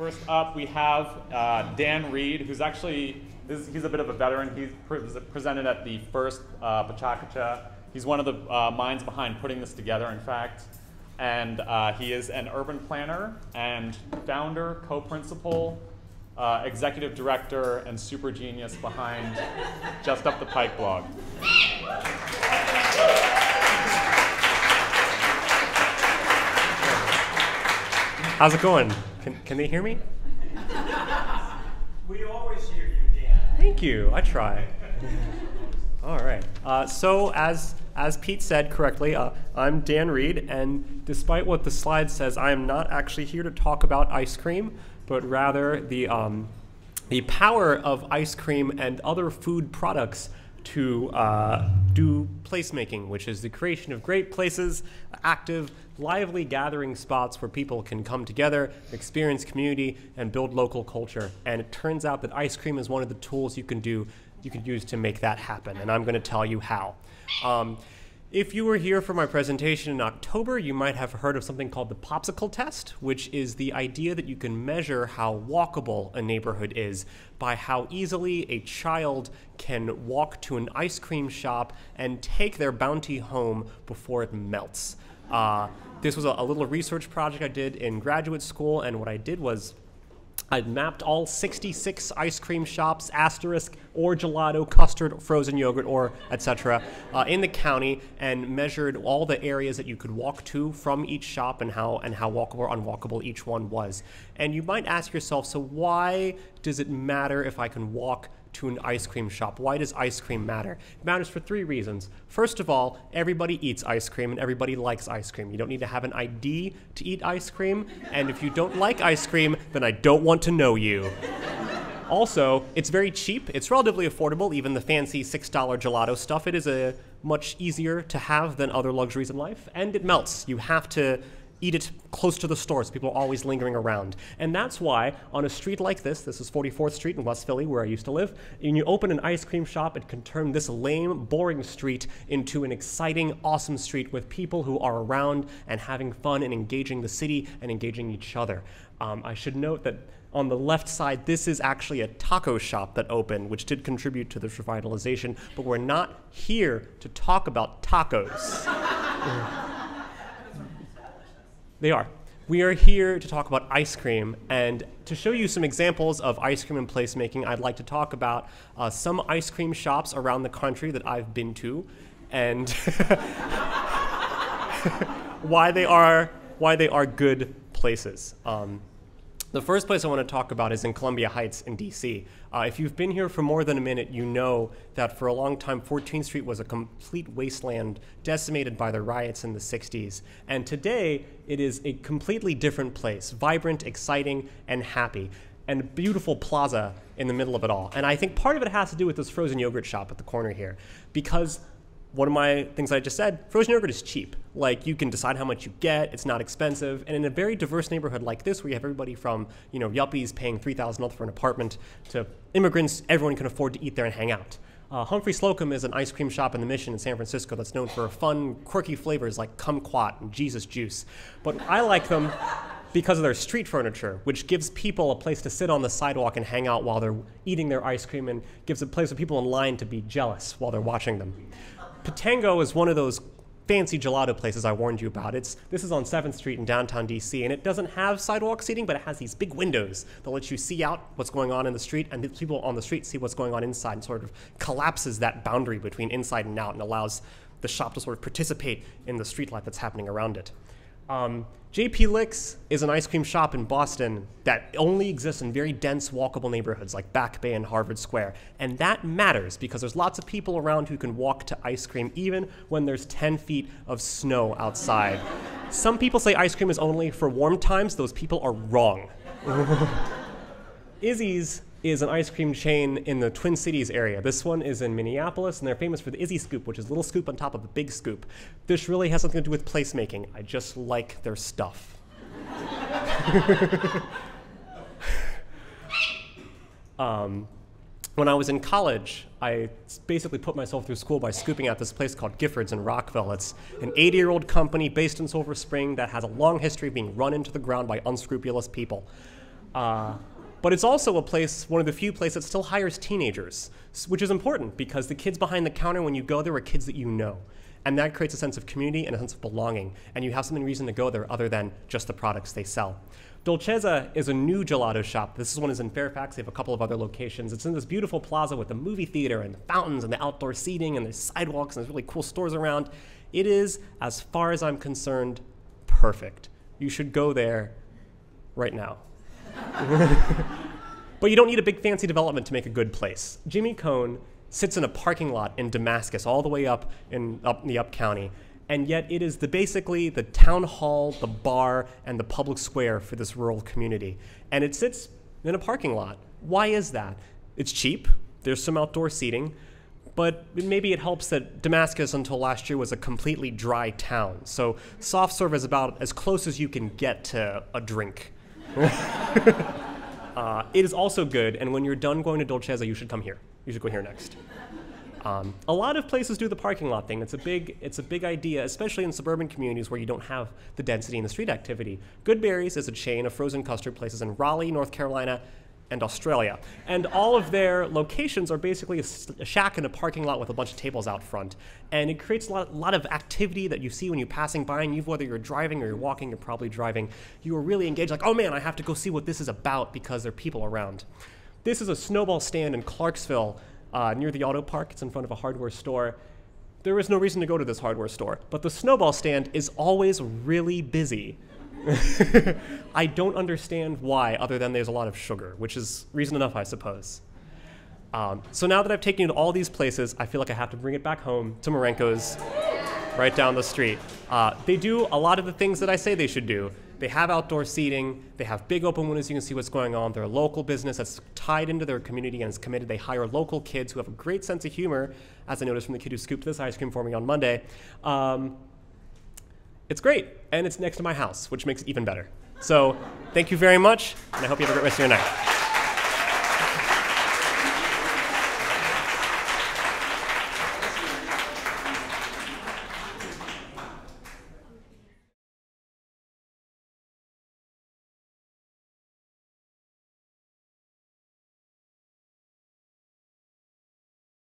First up, we have Dan Reed, who's actually, he's a bit of a veteran. He presented at the first PechaKucha. He's one of the minds behind putting this together, in fact. And he is an urban planner and founder, co-principal, executive director, and super genius behind Just Up The Pike blog. How's it going? Can they hear me? We always hear you, Dan. Thank you. I try. All right. So as Pete said correctly, I'm Dan Reed, and despite what the slide says, I am not actually here to talk about ice cream, but rather the power of ice cream and other food products to do placemaking, which is the creation of great places, active, lively gathering spots where people can come together, experience community, and build local culture. And it turns out that ice cream is one of the tools you can use to make that happen, and I'm going to tell you how. If you were here for my presentation in October, you might have heard of something called the popsicle test, which is the idea that you can measure how walkable a neighborhood is by how easily a child can walk to an ice cream shop and take their bounty home before it melts. This was a little research project I did in graduate school, and what I did was I mapped all 66 ice cream shops, asterisk, or gelato, custard, frozen yogurt, or etc. In the county, and measured all the areas that you could walk to from each shop and how walkable or unwalkable each one was. And you might ask yourself, so why does it matter if I can walk to an ice cream shop? Why does ice cream matter? It matters for 3 reasons. First of all, everybody eats ice cream and everybody likes ice cream. You don't need to have an ID to eat ice cream, and if you don't like ice cream, then I don't want to know you. Also, it's very cheap. It's relatively affordable, even the fancy $6 gelato stuff. It is much easier to have than other luxuries in life, and it melts. You have to eat it close to the store, so people are always lingering around. And that's why on a street like this is 44th Street in West Philly, where I used to live, and you open an ice cream shop, it can turn this lame, boring street into an exciting, awesome street with people who are around and having fun and engaging the city and engaging each other. I should note that on the left side, this is actually a taco shop that opened, which did contribute to this revitalization, but we're not here to talk about tacos. They are. We are here to talk about ice cream, and to show you some examples of ice cream and placemaking, I'd like to talk about some ice cream shops around the country that I've been to, and why they are good places. The first place I want to talk about is in Columbia Heights in DC. If you've been here for more than a minute, you know that for a long time 14th Street was a complete wasteland decimated by the riots in the 60s. And today it is a completely different place, vibrant, exciting, and happy, and a beautiful plaza in the middle of it all. And I think part of it has to do with this frozen yogurt shop at the corner here, because one of my things I just said, frozen yogurt is cheap. Like, you can decide how much you get, it's not expensive, and in a very diverse neighborhood like this, where you have everybody from, yuppies paying $3,000 for an apartment to immigrants, everyone can afford to eat there and hang out. Humphrey Slocum is an ice cream shop in the Mission in San Francisco that's known for fun, quirky flavors like kumquat and Jesus juice. But I like them because of their street furniture, which gives people a place to sit on the sidewalk and hang out while they're eating their ice cream, and gives a place for people in line to be jealous while they're watching them. Patango is one of those fancy gelato places I warned you about. This is on 7th Street in downtown DC, and it doesn't have sidewalk seating, but it has these big windows that let you see out what's going on in the street, and the people on the street see what's going on inside, and sort of collapses that boundary between inside and out, and allows the shop to sort of participate in the street life that's happening around it. JP Licks is an ice cream shop in Boston that only exists in very dense, walkable neighborhoods like Back Bay and Harvard Square. And that matters because there's lots of people around who can walk to ice cream even when there's 10 feet of snow outside. Some people say ice cream is only for warm times. Those people are wrong. Izzy's is an ice cream chain in the Twin Cities area. This one is in Minneapolis, and they're famous for the Izzy Scoop, which is a little scoop on top of a big scoop. This really has something to do with placemaking. I just like their stuff. When I was in college, I basically put myself through school by scooping out this place called Giffords in Rockville. It's an 80-year-old company based in Silver Spring that has a long history of being run into the ground by unscrupulous people. But it's also a place, one of the few places that still hires teenagers, which is important because the kids behind the counter, when you go there, are kids that you know. And that creates a sense of community and a sense of belonging. And you have some reason to go there other than just the products they sell. Dolcezza is a new gelato shop. This one is in Fairfax. They have a couple of other locations. It's in this beautiful plaza with the movie theater and the fountains and the outdoor seating and there's sidewalks and there's really cool stores around. It is, as far as I'm concerned, perfect. You should go there right now. But you don't need a big fancy development to make a good place. Jimmy Cone sits in a parking lot in Damascus, all the way up in the Up County, and yet it is basically the town hall, the bar, and the public square for this rural community. And it sits in a parking lot. Why is that? It's cheap, there's some outdoor seating, but maybe it helps that Damascus until last year was a completely dry town. So soft serve is about as close as you can get to a drink. It is also good, and when you're done going to Dolcezza, you should come here. You should go here next. A lot of places do the parking lot thing. It's a big idea, especially in suburban communities where you don't have the density and the street activity. Good Berries is a chain of frozen custard places in Raleigh, North Carolina, and Australia. And all of their locations are basically a shack in a parking lot with a bunch of tables out front. And it creates a lot of activity that you see when you're passing by, and whether you're driving or you're walking, you're probably driving, you are really engaged, like, oh man, I have to go see what this is about because there are people around. This is a snowball stand in Clarksville near the auto park. It's in front of a hardware store. There is no reason to go to this hardware store, but the snowball stand is always really busy. I don't understand why, other than there's a lot of sugar, which is reason enough, I suppose. So now that I've taken you to all these places, I feel like I have to bring it back home to Marenko's right down the street. They do a lot of the things that I say they should do. They have outdoor seating, they have big open windows, you can see what's going on. They're a local business that's tied into their community and is committed. They hire local kids who have a great sense of humor, as I noticed from the kid who scooped this ice cream for me on Monday. It's great, and it's next to my house, which makes it even better. So thank you very much, and I hope you have a great rest of your night.